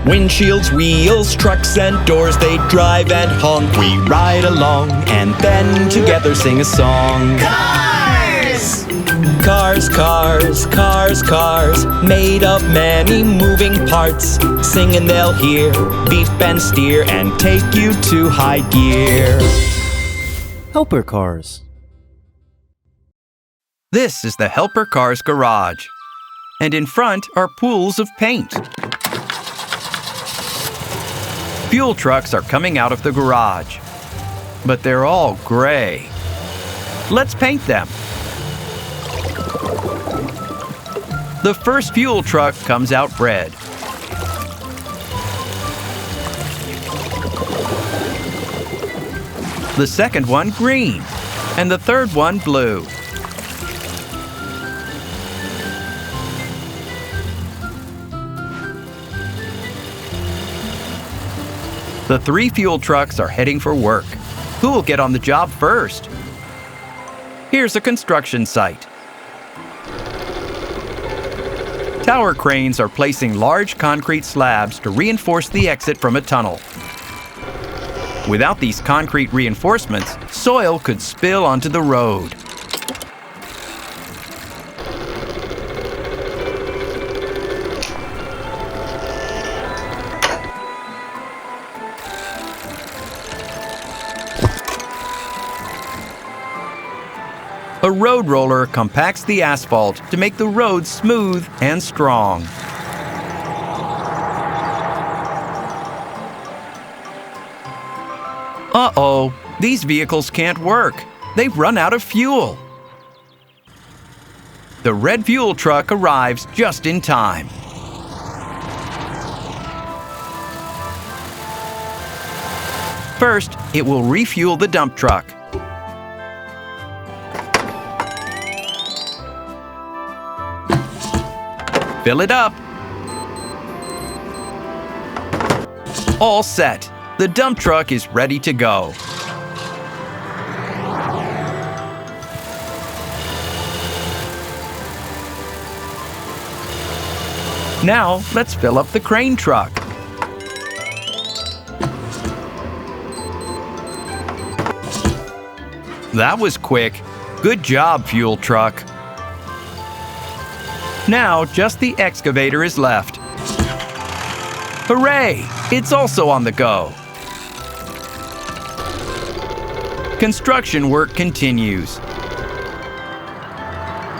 Windshields, wheels, trucks, and doors, they drive and honk. We ride along and then together sing a song. Cars! Cars, cars, cars, cars, made of many moving parts. Sing and they'll hear, beep and steer, and take you to high gear. Helper cars. This is the Helper Cars garage. And in front are pools of paint. Fuel trucks are coming out of the garage. But they're all gray. Let's paint them. The first fuel truck comes out red. The second one green. And the third one blue. The 3 fuel trucks are heading for work. Who will get on the job first? Here's a construction site. Tower cranes are placing large concrete slabs to reinforce the exit from a tunnel. Without these concrete reinforcements, soil could spill onto the road. A road roller compacts the asphalt to make the road smooth and strong. Uh-oh, these vehicles can't work. They've run out of fuel. The red fuel truck arrives just in time. First, it will refuel the dump truck. Fill it up. All set. The dump truck is ready to go. Now, let's fill up the crane truck. That was quick. Good job, fuel truck. Now, just the excavator is left. Hooray! It's also on the go. Construction work continues.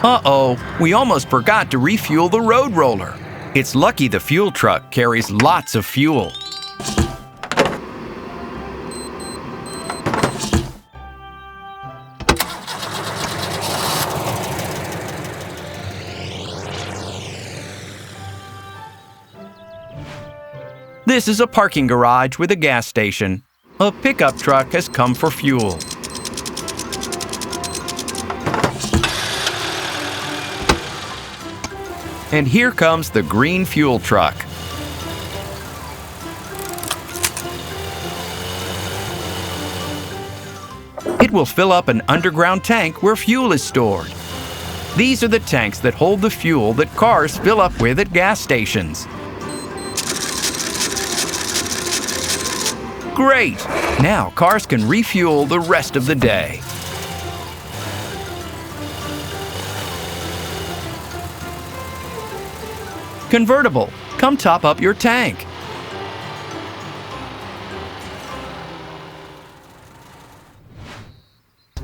Uh-oh, we almost forgot to refuel the road roller. It's lucky the fuel truck carries lots of fuel. This is a parking garage with a gas station. A pickup truck has come for fuel. And here comes the green fuel truck. It will fill up an underground tank where fuel is stored. These are the tanks that hold the fuel that cars fill up with at gas stations. Great! Now cars can refuel the rest of the day. Convertible, come top up your tank.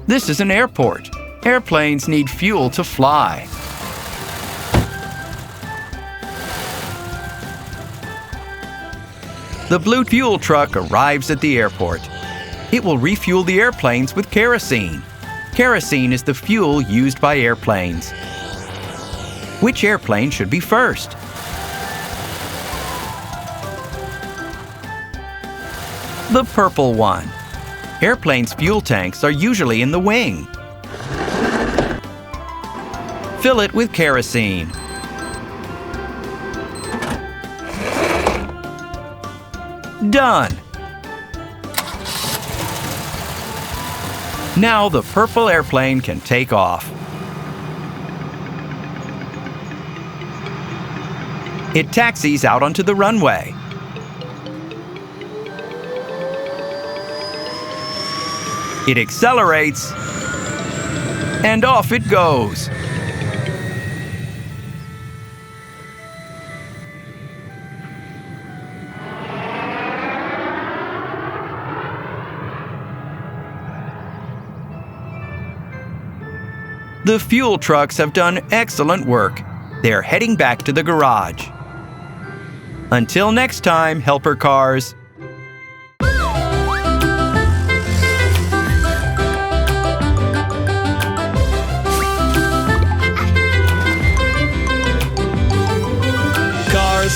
This is an airport. Airplanes need fuel to fly. The blue fuel truck arrives at the airport. It will refuel the airplanes with kerosene. Kerosene is the fuel used by airplanes. Which airplane should be first? The purple one. Airplanes' fuel tanks are usually in the wing. Fill it with kerosene. Done! Now the purple airplane can take off. It taxis out onto the runway. It accelerates, and off it goes. The fuel trucks have done excellent work. They're heading back to the garage. Until next time, helper cars.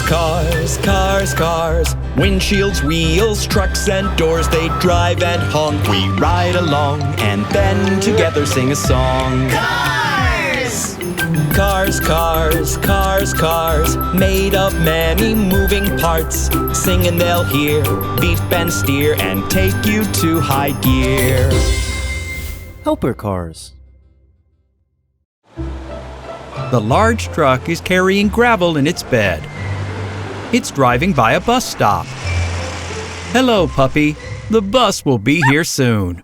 Cars, cars, cars. Windshields, wheels, trucks and doors. They drive and honk. We ride along and then together sing a song. Cars! Cars, cars, cars, cars. Made of many moving parts. Sing and they'll hear, beep and steer, and take you to high gear. Helper cars. The large truck is carrying gravel in its bed. It's driving by a bus stop. Hello, puppy. The bus will be here soon.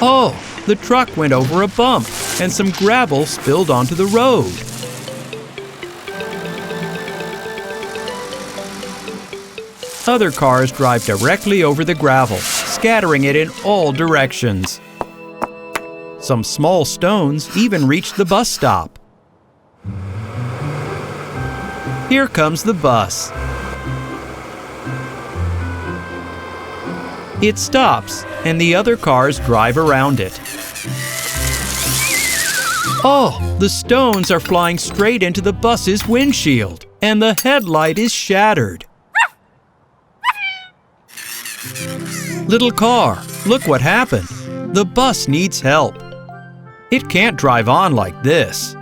Oh, the truck went over a bump and some gravel spilled onto the road. Other cars drive directly over the gravel, scattering it in all directions. Some small stones even reach the bus stop. Here comes the bus. It stops, and the other cars drive around it. Oh, the stones are flying straight into the bus's windshield, and the headlight is shattered. Little car, look what happened. The bus needs help. It can't drive on like this.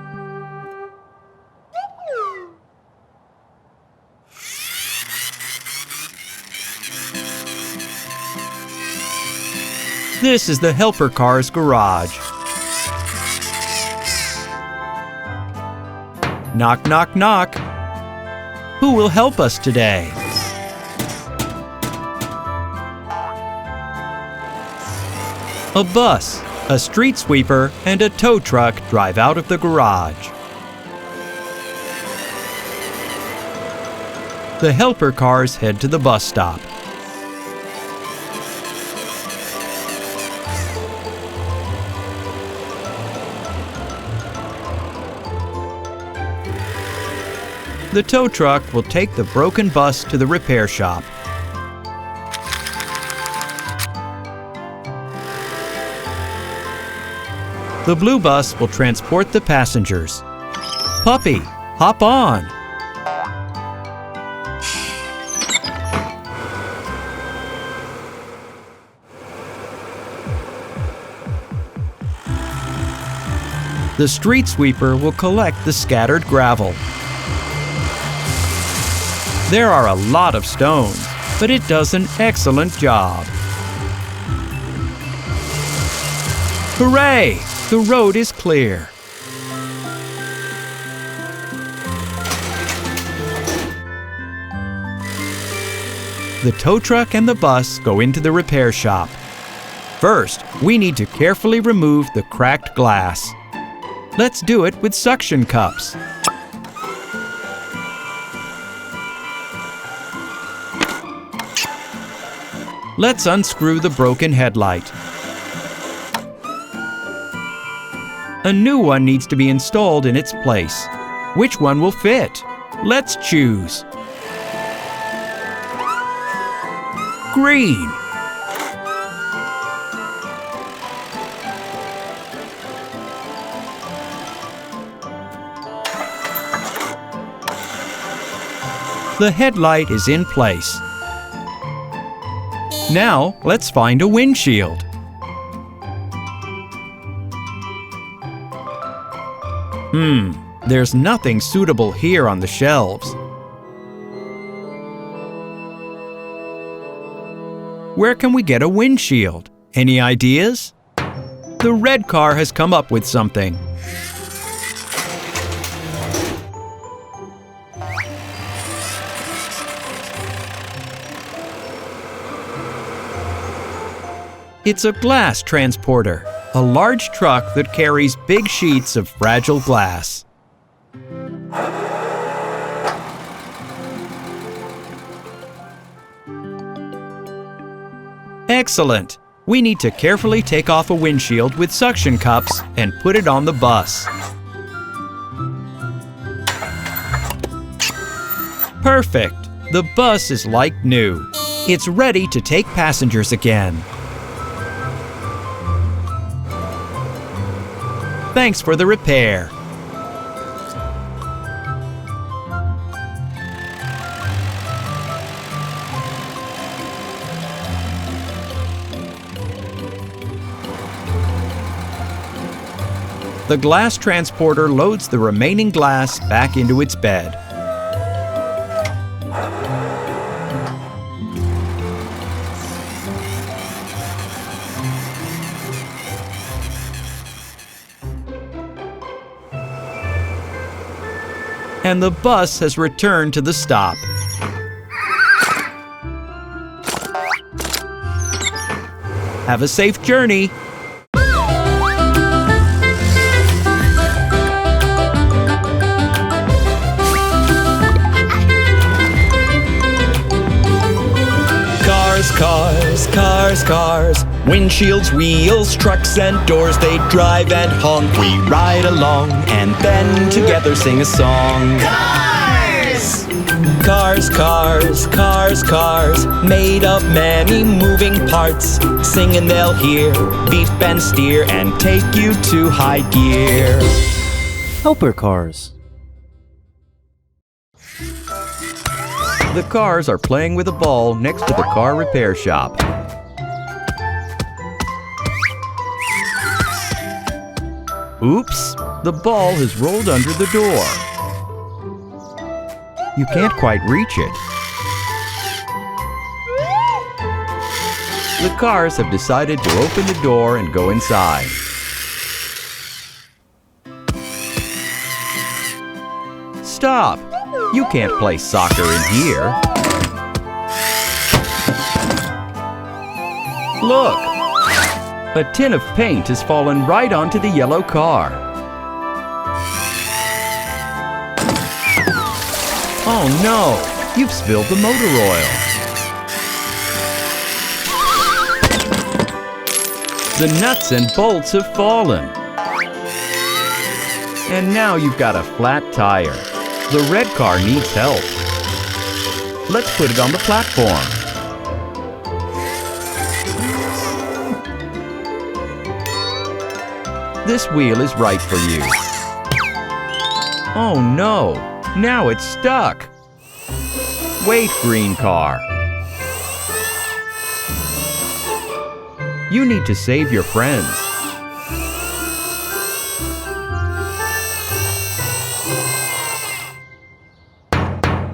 This is the helper car's garage. Knock, knock, knock. Who will help us today? A bus, a street sweeper, and a tow truck drive out of the garage. The helper cars head to the bus stop. The tow truck will take the broken bus to the repair shop. The blue bus will transport the passengers. Puppy, hop on! The street sweeper will collect the scattered gravel. There are a lot of stones, but it does an excellent job. Hooray! The road is clear. The tow truck and the bus go into the repair shop. First, we need to carefully remove the cracked glass. Let's do it with suction cups. Let's unscrew the broken headlight. A new one needs to be installed in its place. Which one will fit? Let's choose. Green. The headlight is in place. Now, let's find a windshield. There's nothing suitable here on the shelves. Where can we get a windshield? Any ideas? The red car has come up with something. It's a glass transporter, a large truck that carries big sheets of fragile glass. Excellent! We need to carefully take off a windshield with suction cups and put it on the bus. Perfect! The bus is like new. It's ready to take passengers again. Thanks for the repair. The glass transporter loads the remaining glass back into its bed. And the bus has returned to the stop. Have a safe journey. Cars, cars, cars, windshields, wheels, trucks and doors, they drive and honk. We ride along and then together sing a song. Cars! Cars, cars, cars, cars, made of many moving parts. Sing and they'll hear, beep and steer, and take you to high gear. Helper cars. The cars are playing with a ball next to the car repair shop. Oops! The ball has rolled under the door. You can't quite reach it. The cars have decided to open the door and go inside. Stop! You can't play soccer in here. Look! A tin of paint has fallen right onto the yellow car. Oh no! You've spilled the motor oil. The nuts and bolts have fallen. And now you've got a flat tire. The red car needs help. Let's put it on the platform. This wheel is right for you. Oh no! Now it's stuck! Wait, green car. You need to save your friends.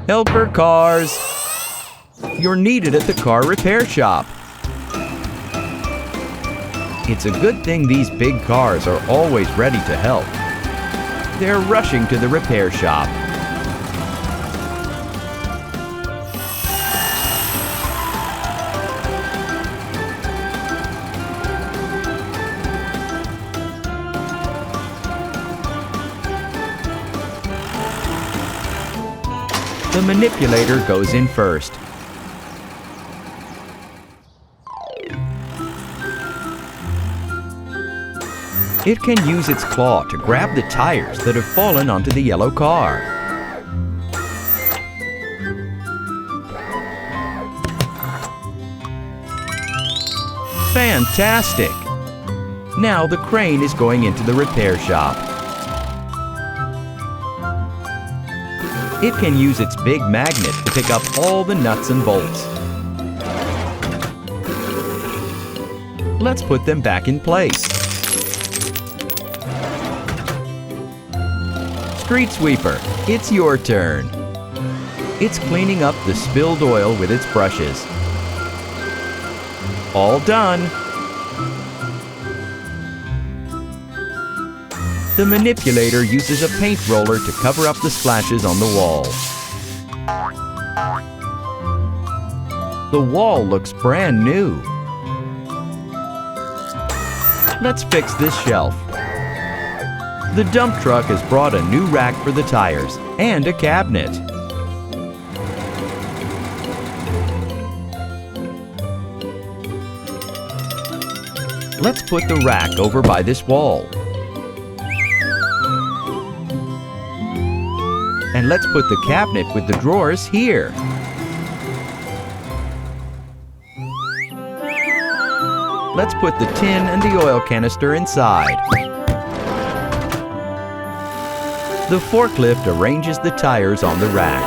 Helper cars! You're needed at the car repair shop. It's a good thing these big cars are always ready to help. They're rushing to the repair shop. The manipulator goes in first. It can use its claw to grab the tires that have fallen onto the yellow car. Fantastic! Now the crane is going into the repair shop. It can use its big magnet to pick up all the nuts and bolts. Let's put them back in place. Street sweeper, it's your turn. It's cleaning up the spilled oil with its brushes. All done. The manipulator uses a paint roller to cover up the splashes on the wall. The wall looks brand new. Let's fix this shelf. The dump truck has brought a new rack for the tires and a cabinet. Let's put the rack over by this wall. And let's put the cabinet with the drawers here. Let's put the tin and the oil canister inside. The forklift arranges the tires on the rack.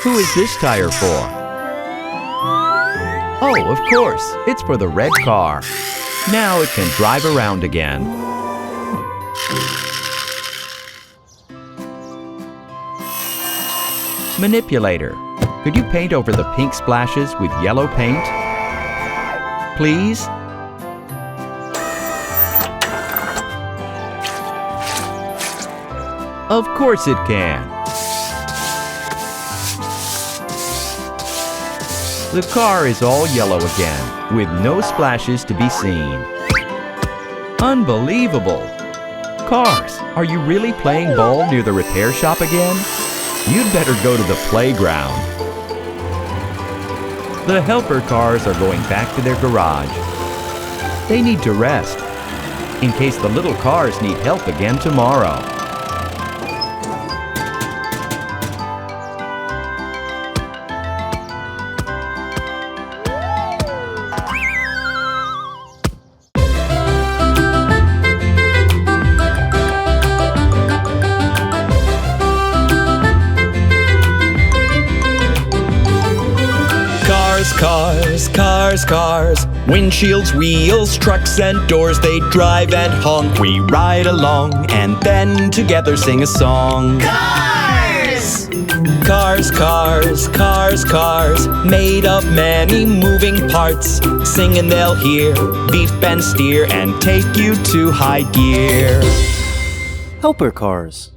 Who is this tire for? Oh, of course, it's for the red car. Now it can drive around again. Manipulator, could you paint over the pink splashes with yellow paint? Please? Of course it can. The car is all yellow again, with no splashes to be seen. Unbelievable! Cars, are you really playing ball near the repair shop again? You'd better go to the playground. The helper cars are going back to their garage. They need to rest, in case the little cars need help again tomorrow. Cars, cars, cars, windshields, wheels, trucks and doors, they drive and honk. We ride along and then together sing a song. Cars! Cars, cars, cars, cars, made of many moving parts. Sing and they'll hear, beep and steer, and take you to high gear. Helper cars.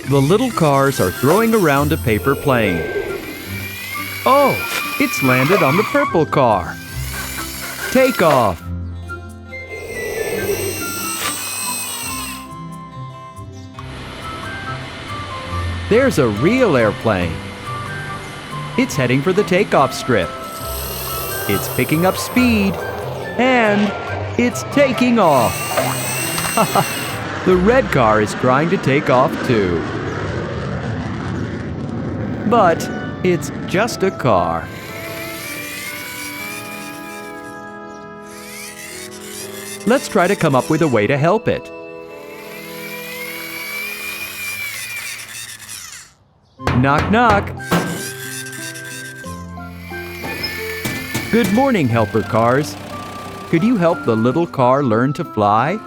The little cars are throwing around a paper plane. Oh, it's landed on the purple car. Take off. There's a real airplane. It's heading for the takeoff strip. It's picking up speed, and it's taking off. The red car is trying to take off too. But it's just a car. Let's try to come up with a way to help it. Knock, knock. Good morning, helper cars. Could you help the little car learn to fly?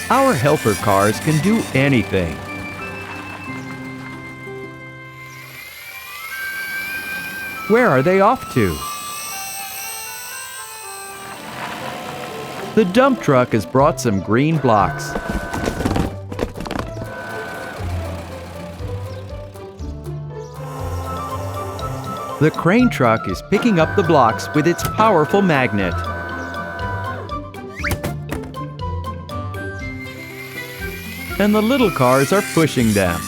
Our helper cars can do anything. Where are they off to? The dump truck has brought some green blocks. The crane truck is picking up the blocks with its powerful magnet. And the little cars are pushing them.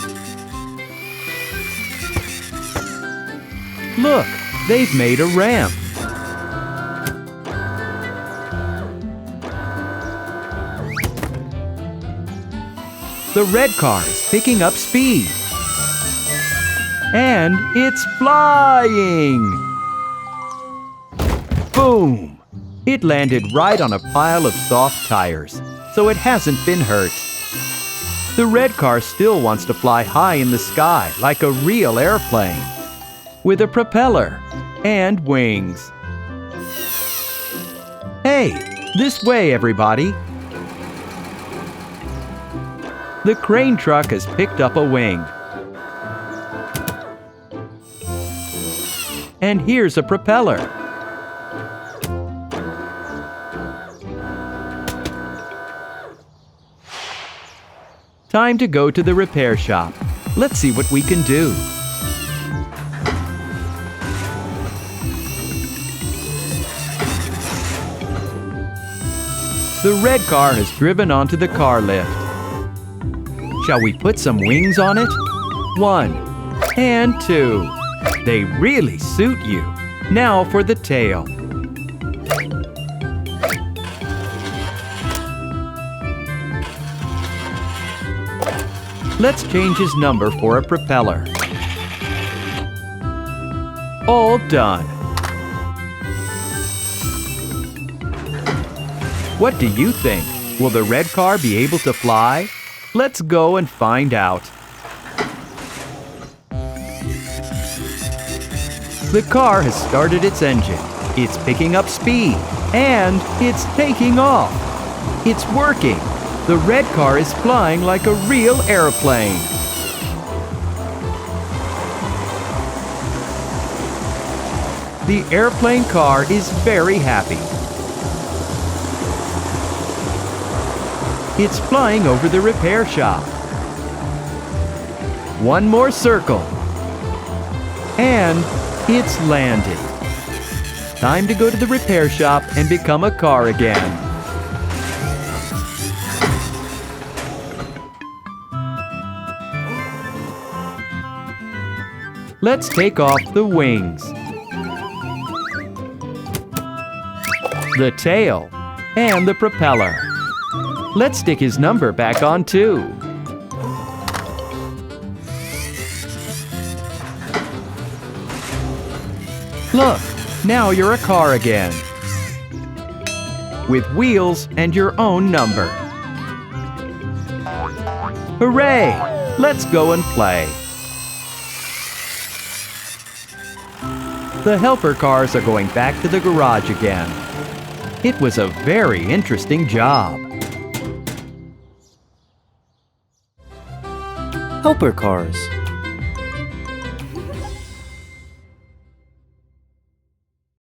Look, they've made a ramp. The red car is picking up speed. And it's flying! Boom! It landed right on a pile of soft tires, so it hasn't been hurt. The red car still wants to fly high in the sky like a real airplane, with a propeller and wings. Hey, this way, everybody! The crane truck has picked up a wing. And here's a propeller. Time to go to the repair shop. Let's see what we can do. The red car has driven onto the car lift. Shall we put some wings on it? 1 and 2. They really suit you. Now for the tail. Let's change his number for a propeller. All done. What do you think? Will the red car be able to fly? Let's go and find out. The car has started its engine. It's picking up speed, and it's taking off. It's working. The red car is flying like a real airplane. The airplane car is very happy. It's flying over the repair shop. One more circle. And it's landed. Time to go to the repair shop and become a car again. Let's take off the wings, the tail, and the propeller. Let's stick his number back on too. Look, now you're a car again, with wheels and your own number. Hooray! Let's go and play. The helper cars are going back to the garage again. It was a very interesting job. Helper cars.